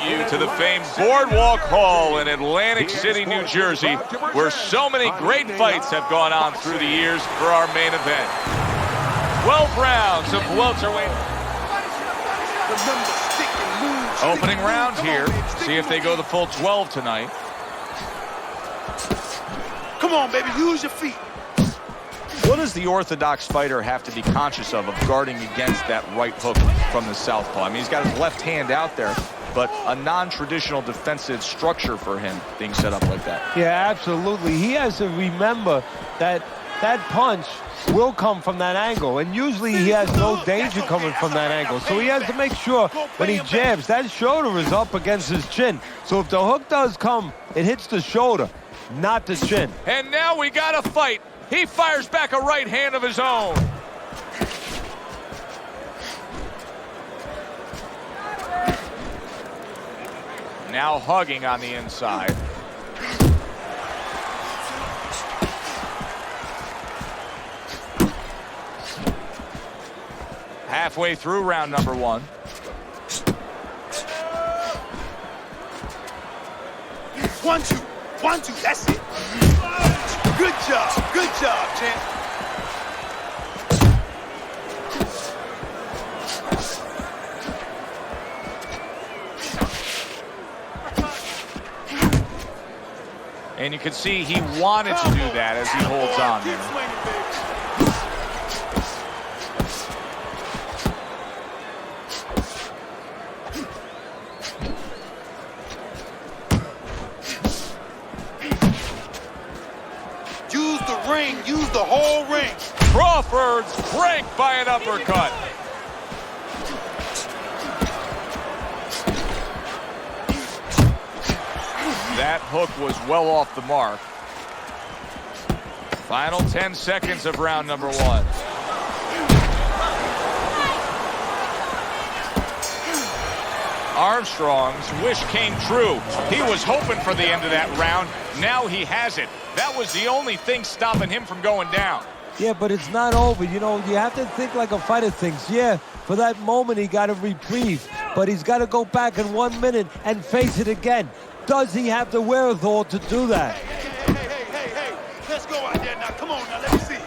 you to the famed Boardwalk Hall in Atlantic City, New Jersey, where so many great fights have gone on through the years for our main event. 12 rounds of welterweight. Opening round here. See if they go the full 12 tonight. Come on, baby, use your feet. What does the orthodox fighter have to be conscious of guarding against that right hook from the southpaw? I mean, he's got his left hand out there, but a non-traditional defensive structure for him being set up like that. Yeah, absolutely. He has to remember that that punch will come from that angle, and usually he has no danger coming from that angle. So he has to make sure when he jabs, that shoulder is up against his chin. So if the hook does come, it hits the shoulder, not the chin. And now we got a fight. He fires back a right hand of his own. Now hugging on the inside. Halfway through round number 1. One, two, that's it. Good job, champ. And you can see he wanted to do that as he holds on there. Use the whole ring. Crawford's cranked by an uppercut. That hook was well off the mark. Final 10 seconds of round number 1. Armstrong's wish came true. He was hoping for the end of that round. Now he has it. That was the only thing stopping him from going down. Yeah, but it's not over. You know, you have to think like a fighter thinks. Yeah, for that moment he got a reprieve, but he's got to go back in 1 minute and face it again. Does he have the wherewithal to do that? Hey. Let's go out there now. Come on now, let me see it.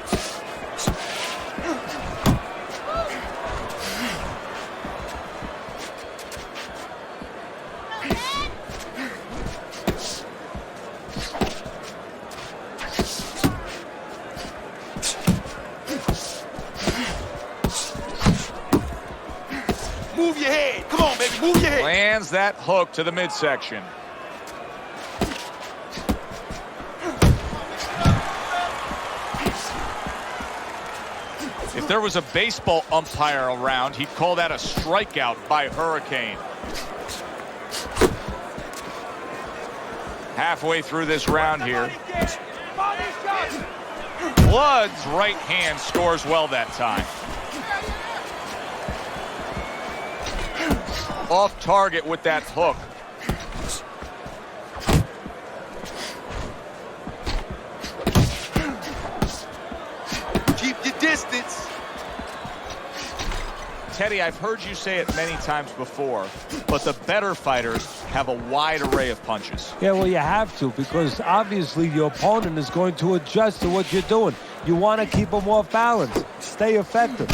Move your head. Come on, baby. Move your head. Lands that hook to the midsection. If there was a baseball umpire around, he'd call that a strikeout by Hurricane. Halfway through this round here. Blood's right hand scores well that time. Off target with that hook. Keep your distance. Teddy, I've heard you say it many times before, but the better fighters have a wide array of punches. Yeah, well, you have to, because obviously your opponent is going to adjust to what you're doing. You want to keep them off balance. Stay effective.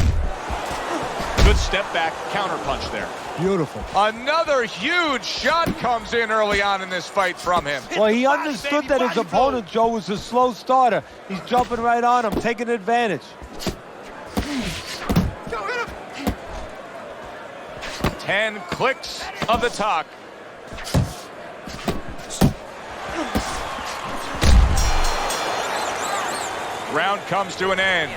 Good step back, counter punch there. Beautiful. Another huge shot comes in early on in this fight from him. Well, he understood that his opponent, Joe, was a slow starter. He's jumping right on him, taking advantage. 10 clicks of the talk. Round comes to an end,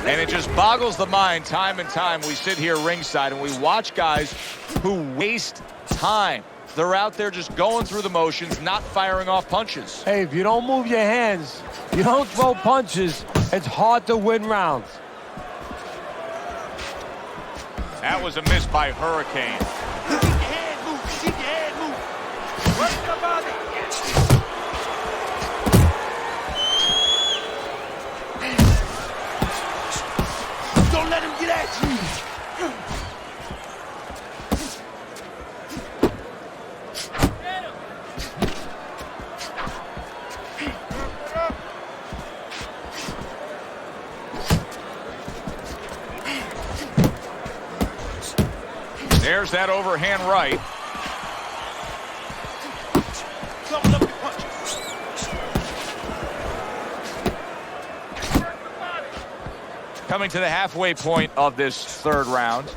and it just boggles the mind time and time. We sit here ringside and we watch guys who waste time. They're out there just going through the motions, not firing off punches. Hey, if you don't move your hands, you don't throw punches, it's hard to win rounds. That was a miss by Hurricane. Keep your head moving. Keep your head moving. Work the body. Don't let him get at you. There's that overhand right. Double up your punches. Coming to the halfway point of this third round.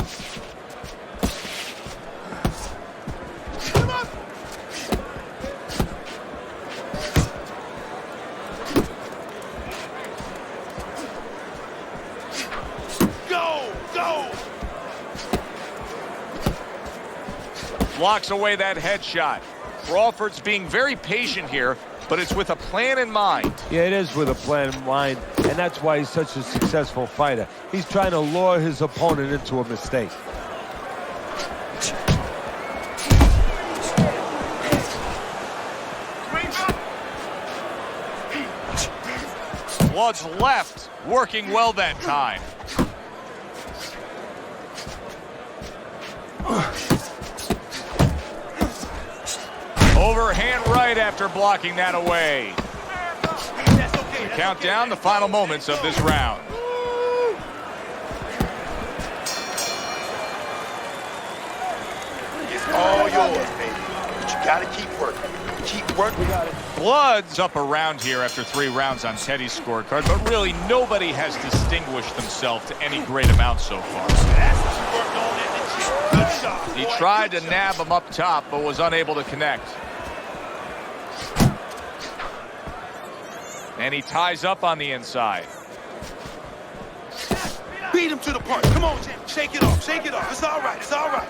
Blocks away that headshot. Crawford's being very patient here, but it's with a plan in mind. Yeah, it is with a plan in mind, and that's why he's such a successful fighter. He's trying to lure his opponent into a mistake. Blood's left, working well that time. Overhand right after blocking that away. We count down the final moments of this round. It's all yours, baby. But you gotta keep working. Keep working. Blood's up around here after 3 rounds on Teddy's scorecard, but really nobody has distinguished themselves to any great amount so far. That's what you worked on in the gym. Good job, He boy. tried to Good nab him up top, but was unable to connect. And he ties up on the inside. Beat him to the punch. Come on, Jim. Shake it off. Shake it off. It's all right. It's all right.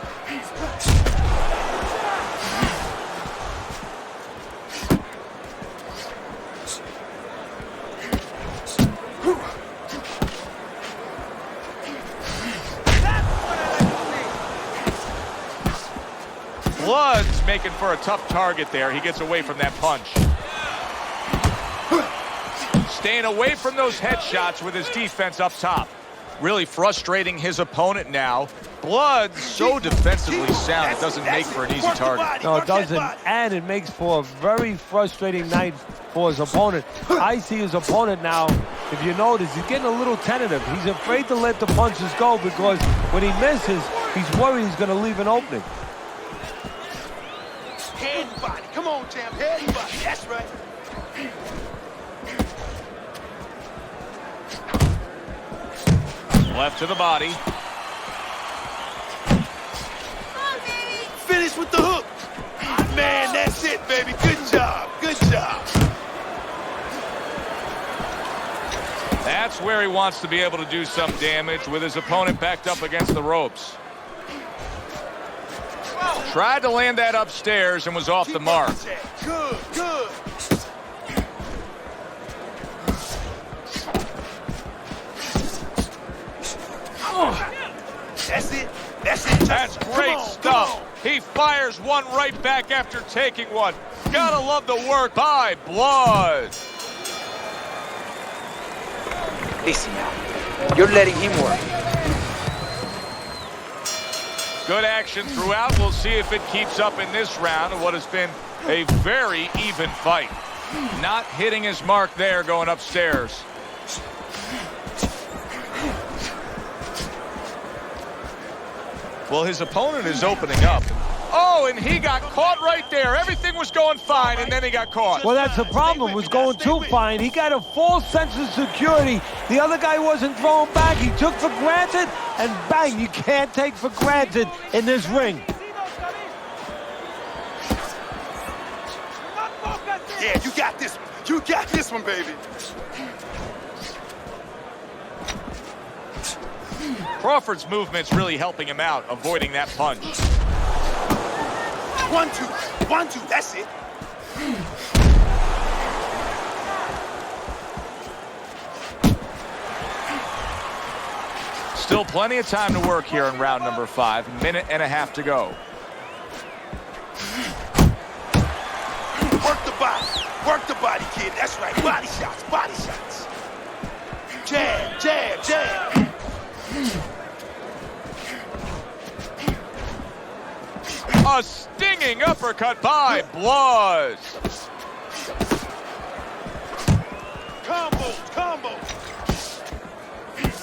Blood's making for a tough target there. He gets away from that punch. Staying away from those headshots with his defense up top. Really frustrating his opponent now. Blood's so defensively sound, it doesn't make for an easy target. No, it doesn't, and it makes for a very frustrating night for his opponent. I see his opponent now, if you notice, he's getting a little tentative. He's afraid to let the punches go because when he misses, he's worried he's going to leave an opening. Head and body. Come on, champ. Head and body. That's right. Left to the body. Finish with the hook. Man, that's it, baby. Good job. Good job. That's where he wants to be able to do some damage with his opponent backed up against the ropes. Tried to land that upstairs and was off the mark. Good, good. That's it. That's it. That's great stuff. He fires one right back after taking one. Gotta love the work by Blood. Listen now, you're letting him work. Good action throughout. We'll see if it keeps up in this round of what has been a very even fight. Not hitting his mark there going upstairs. Well, his opponent is opening up. Oh, and he got caught right there. Everything was going fine, and then he got caught. Well, that's the problem. Was going too fine. He got a false sense of security. The other guy wasn't throwing back. He took for granted, and bang, you can't take for granted in this ring. Yeah, you got this one. You got this one, baby. Crawford's movement's really helping him out, avoiding that punch. 1, 2. 1, 2. That's it. Still plenty of time to work here in round number 5. A minute and a half to go. Work the body. Work the body, kid. That's right. Body shots. Body shots. Jab, jab, jab. A stinging Swinging uppercut by Blood. Combo.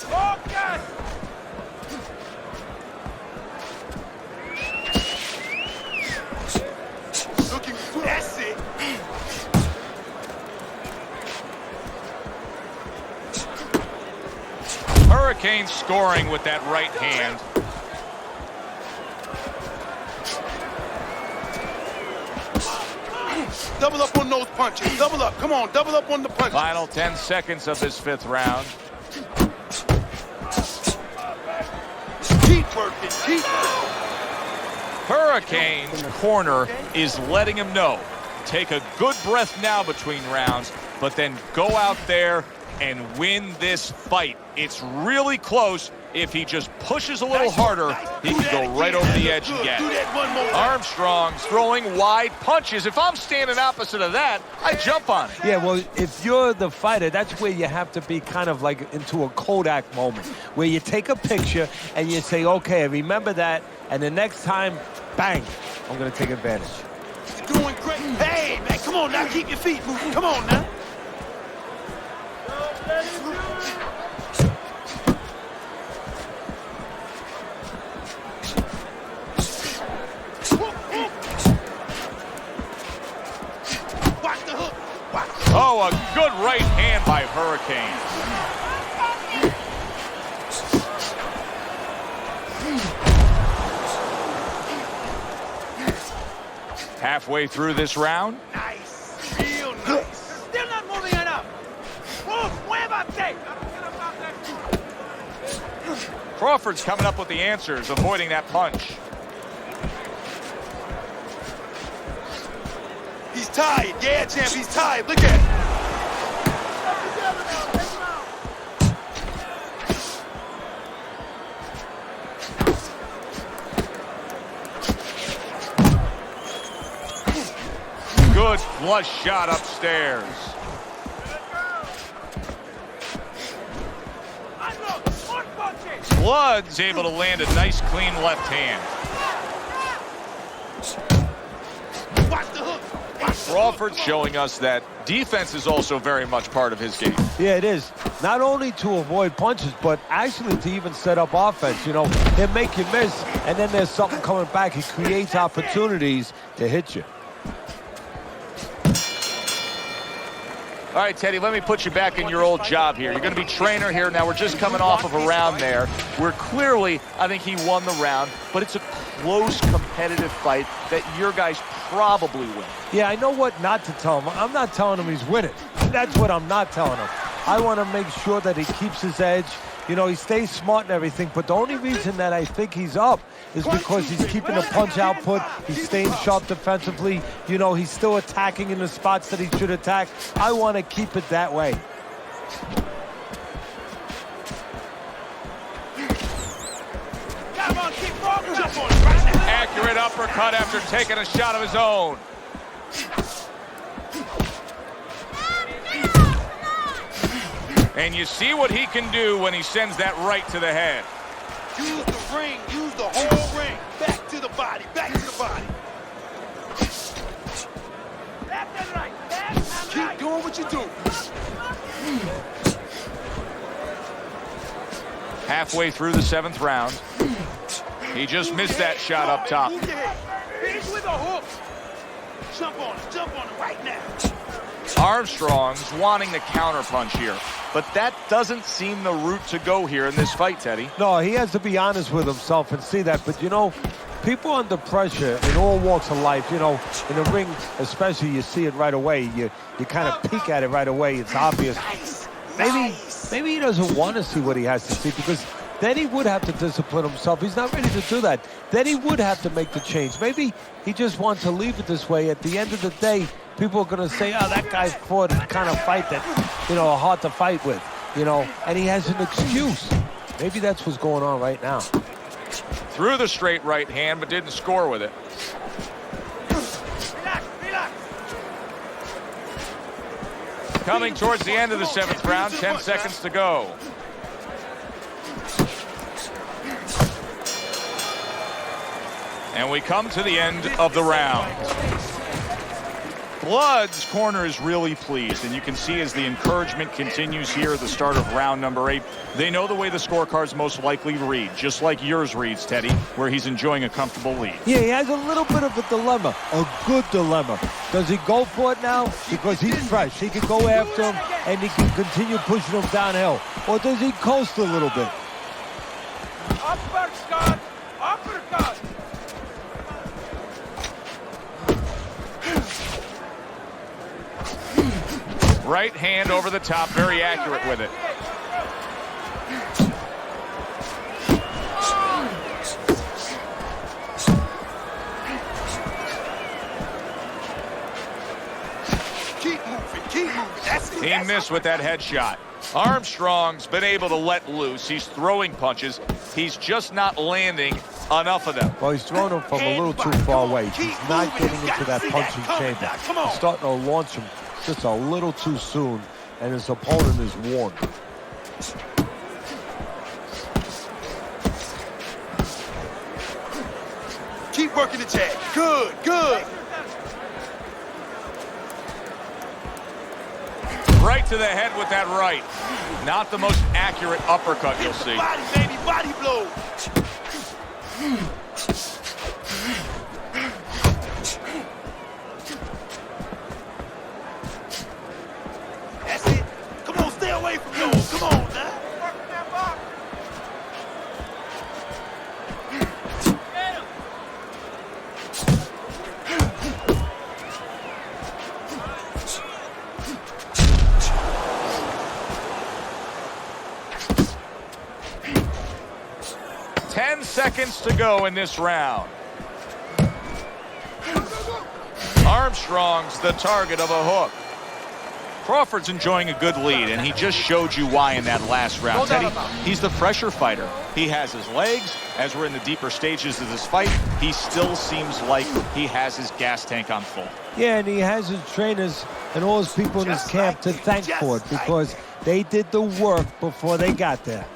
Oh, God. Looking good. That's it. Hurricane scoring with that right hand. Double up on those punches. Double up. Come on, double up on the punches. Final 10 seconds of this 5th round. Keep working. Keep working. Hurricane's corner is letting him know. Take a good breath now between rounds, but then go out there and win this fight. It's really close. If he just pushes a little harder, he can go right over the edge again. Armstrong's throwing wide punches. If I'm standing opposite of that, I jump on it. Yeah, well, if you're the fighter, that's where you have to be kind of like into a Kodak moment, where you take a picture and you say, okay, I remember that, and the next time, bang, I'm going to take advantage. You're doing great. Hey, man, come on now. Keep your feet moving. Come on now. Oh, a good right hand by Hurricane. Halfway through this round. Nice. Real nice. Still not moving enough. Crawford's coming up with the answers, avoiding that punch. He's tired. Yeah, champ, he's tired. Look at him. Good flush shot upstairs. Blood's able to land a nice, clean left hand. Watch the hook. Crawford showing us that defense is also very much part of his game. Yeah, it is. Not only to avoid punches, but actually to even set up offense. You know, he'll make you miss, and then there's something coming back. He creates opportunities to hit you. All right, Teddy, let me put you back in your old job here. You're going to be trainer here. Now, we're just coming off of a round there where clearly I think he won the round, but it's a close, competitive fight that your guys probably win. Yeah, I know what not to tell him. I'm not telling him he's winning. That's what I'm not telling him. I want to make sure that he keeps his edge. You know, he stays smart and everything, but the only reason that I think he's up is because he's keeping the punch output. He's staying sharp defensively. You know, he's still attacking in the spots that he should attack. I want to keep it that way. Accurate uppercut after taking a shot of his own. And you see what he can do when he sends that right to the head. Use the ring. Use the whole ring. Back to the body. Back to the body. Left and right. Left and right. Keep doing what you do. Halfway through the 7th round. He just missed that shot up top. Finish with a hook. Jump on it. Jump on it right now. Armstrong's wanting the counterpunch here, but that doesn't seem the route to go here in this fight, Teddy. No, he has to be honest with himself and see that. But, you know, people under pressure in all walks of life, you know, in the ring especially, you see it right away. You kind of peek at it right away. It's obvious. Maybe he doesn't want to see what he has to see, because then he would have to discipline himself. He's not ready to do that. Then he would have to make the change. Maybe he just wants to leave it this way. At the end of the day, people are going to say, oh, that guy fought a kind of fight that, you know, hard to fight with, you know, and he has an excuse. Maybe that's what's going on right now. Threw the straight right hand, but didn't score with it. Coming towards the end of the 7th round, 10 seconds to go. And we come to the end of the round. Blood's corner is really pleased, and you can see as the encouragement continues here at the start of round number 8, they know the way the scorecards most likely read, just like yours reads, Teddy, where he's enjoying a comfortable lead. Yeah, he has a little bit of a dilemma, a good dilemma. Does he go for it now? Because he's fresh. He can go after him, and he can continue pushing him downhill. Or does he coast a little bit? Uppercut! Uppercut! Right hand over the top, very accurate with it. Keep moving, keep moving. That's it. He missed with that headshot. Armstrong's been able to let loose. He's throwing punches. He's just not landing enough of them. Well, he's throwing him from a little too far away. He's not getting into that punching chamber. He's starting to launch him just a little too soon, and his opponent is warned. Keep working the jab. Good, good. Right to the head with that right. Not the most accurate uppercut you'll see. Body, baby, body blow. That's it. Come on, stay away from those. Come on, now. 10 seconds to go in this round. Armstrong's the target of a hook. Crawford's enjoying a good lead, and he just showed you why in that last round. Teddy, he's the fresher fighter. He has his legs. As we're in the deeper stages of this fight, he still seems like he has his gas tank on full. Yeah, and he has his trainers and all his people in his camp to thank for it, because they did the work before they got there.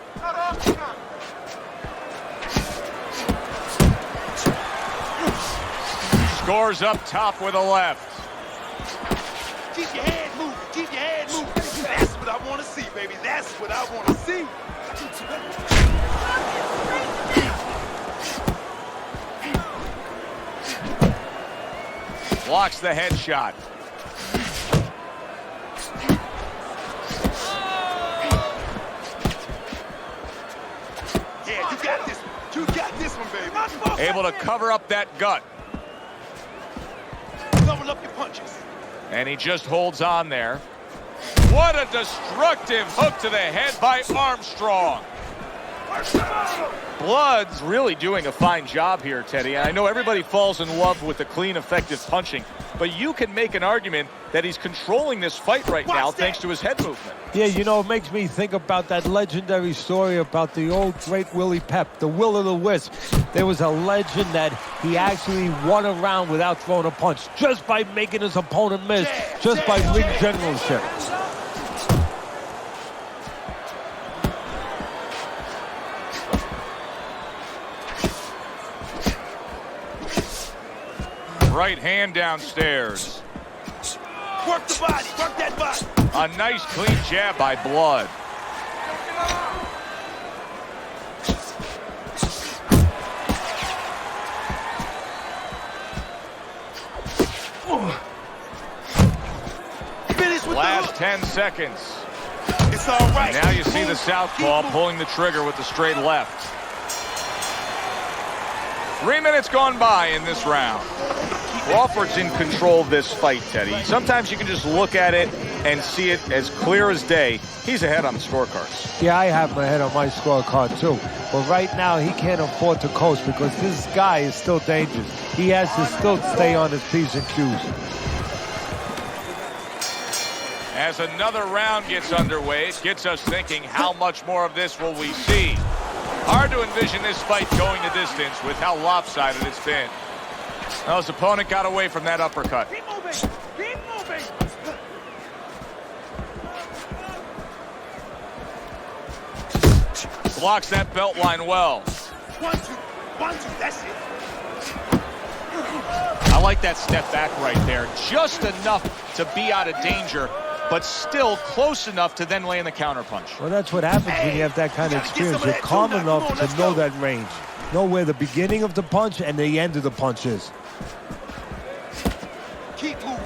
Scores up top with a left. Keep your head moving. Keep your head moving. That's what I want to see, baby. That's what I want to see. Blocks the headshot. Yeah, you got this one. You got this one, baby. Able to cover up that gut. Double up your punches. And he just holds on there. What a destructive hook to the head by Armstrong. Blood's really doing a fine job here, Teddy. I know everybody falls in love with the clean, effective punching, but you can make an argument that he's controlling this fight right now thanks to his head movement. Yeah, you know, it makes me think about that legendary story about the old great Willie Pep, the Will o' the Wisp. There was a legend that he actually won a round without throwing a punch, just by making his opponent miss, just by ring generalship. Right hand downstairs. Work the body. Work that body. A nice clean jab by Blood. Finish with Last the 10 seconds. hook. It's all right. Now you see the southpaw pulling the trigger with the straight left. 3 minutes gone by in this round. Crawford's in control of this fight, Teddy. Sometimes you can just look at it and see it as clear as day. He's ahead on the scorecards. Yeah, I have my head on my scorecard too. But right now, he can't afford to coast because this guy is still dangerous. He has to still stay on his P's and Q's. As another round gets underway, it gets us thinking, how much more of this will we see? Hard to envision this fight going the distance with how lopsided it's been. Well, his opponent got away from that uppercut. Keep moving. Keep moving. Blocks that belt line well. 1, 2. 1, 2. That's it. I like that step back right there. Just enough to be out of danger, but still close enough to then land the counterpunch. Well, that's what happens when you have that kind of experience. You're calm enough to know that range. Know where the beginning of the punch and the end of the punch is. Keep moving.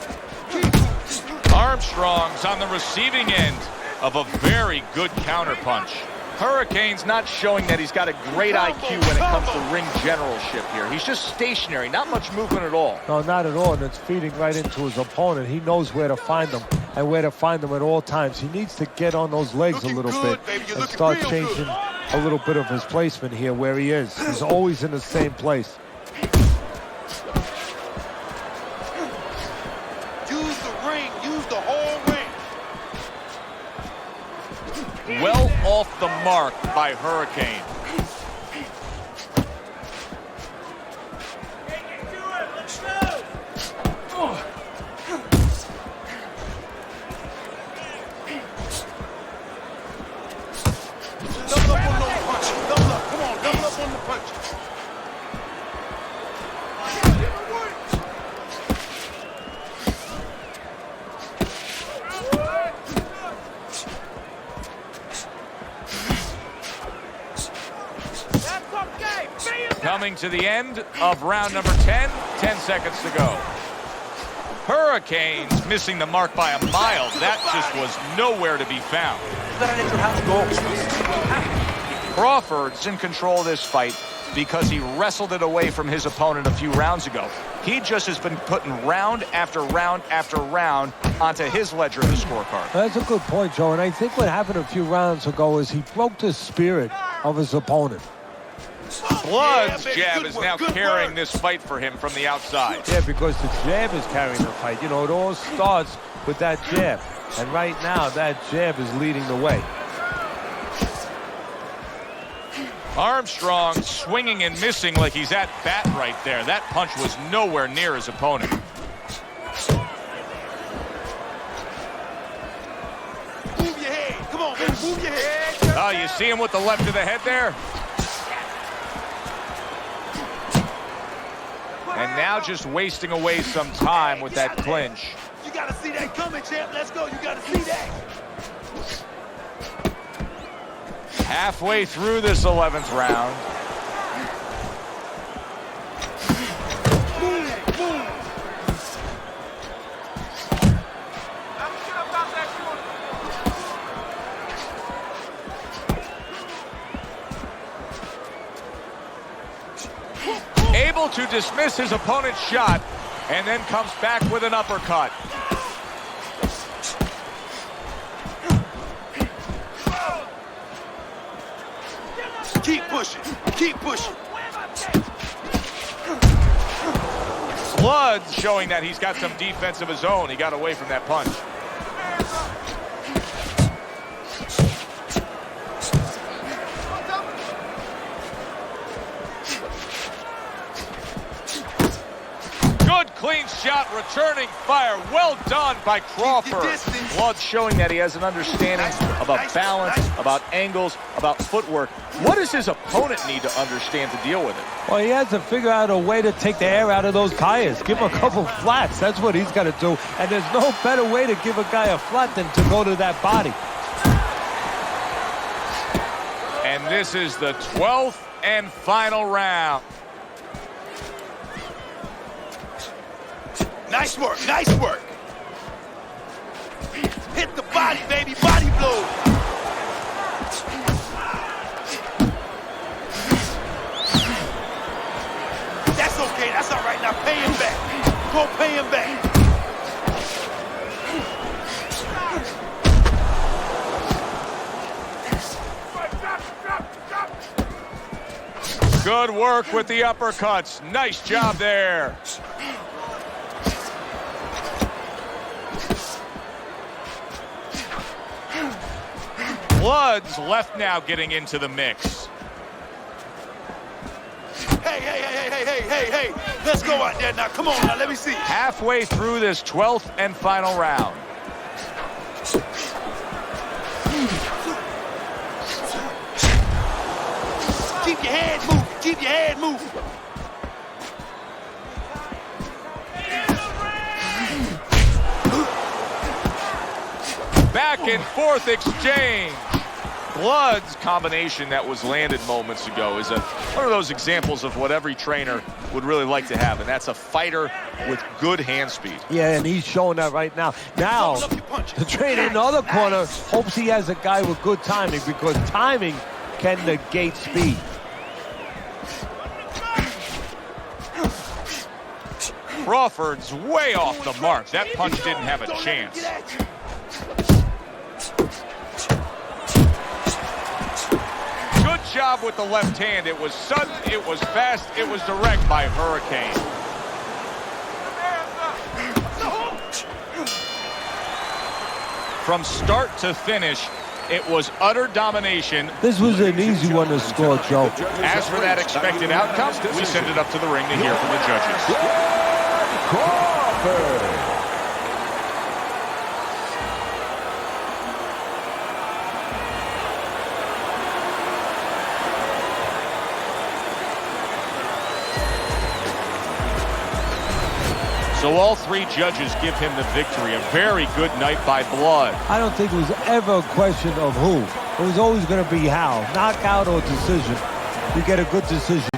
Keep moving. Armstrong's on the receiving end of a very good counterpunch. Hurricane's not showing that he's got a great IQ when it comes to ring generalship here. He's just stationary, not much movement at all. No, not at all, and it's feeding right into his opponent. He knows where to find them and where to find them at all times. He needs to get on those legs a little bit and start changing a little bit of his placement here where he is. He's always in the same place. Use the ring. Use the whole ring. Well off the mark by Hurricane. Double up on those punches. Double up. Come on, double up on the punches. Coming to the end of round number 10, 10 seconds to go. Hurricane's missing the mark by a mile. That just was nowhere to be found. You gotta let your hands go. Crawford's in control of this fight because he wrestled it away from his opponent a few rounds ago. He just has been putting round after round after round onto his ledger of the scorecard. That's a good point, Joe, and I think what happened a few rounds ago is he broke the spirit of his opponent. Blood's jab is now carrying this fight for him from the outside. Yeah, because the jab is carrying the fight. You know, it all starts with that jab. And right now, that jab is leading the way. Armstrong swinging and missing like he's at bat right there. That punch was nowhere near his opponent. Move your head. Come on, baby. Move your head. Oh, you see him with the left of the head there? And now just wasting away some time with that clinch. You gotta see that coming, champ. Let's go. You gotta see that. Halfway through this 11th round. Able to dismiss his opponent's shot and then comes back with an uppercut. Keep pushing. Keep pushing. Blood showing that he's got some defense of his own. He got away from that punch. Good clean shot, returning fire. Well done by Crawford. Blood showing that he has an understanding about balance, about angles, about footwork. What does his opponent need to understand to deal with it? Well, he has to figure out a way to take the air out of those tires. Give him a couple flats. That's what he's got to do. And there's no better way to give a guy a flat than to go to that body. And this is the 12th and final round. Nice work. Nice work. Hit the body, baby. Body blow. That's okay. That's all right. Now pay him back. Go pay him back. Good work with the uppercuts. Nice job there. Blood's left now getting into the mix. Hey. Let's go out there now. Come on now. Let me see. Halfway through this 12th and final round. Keep your head moving. Keep your head moving. back and forth exchange. Blood's combination that was landed moments ago is one of those examples of what every trainer would really like to have, and that's a fighter with good hand speed. Yeah, and he's showing that right now. Now, the trainer in the other corner hopes he has a guy with good timing, because timing can negate speed. Crawford's way off the mark. That punch didn't have a chance. Good job with the left hand. It was sudden, it was fast, it was direct by Hurricane. From start to finish, it was utter domination. This was an easy one to score, Joe. As for that expected outcome, we send it up to the ring to hear from the judges. Crawford. So all three judges give him the victory. A very good night by Blood. I don't think it was ever a question of who. It was always going to be how. Knockout or decision. You get a good decision.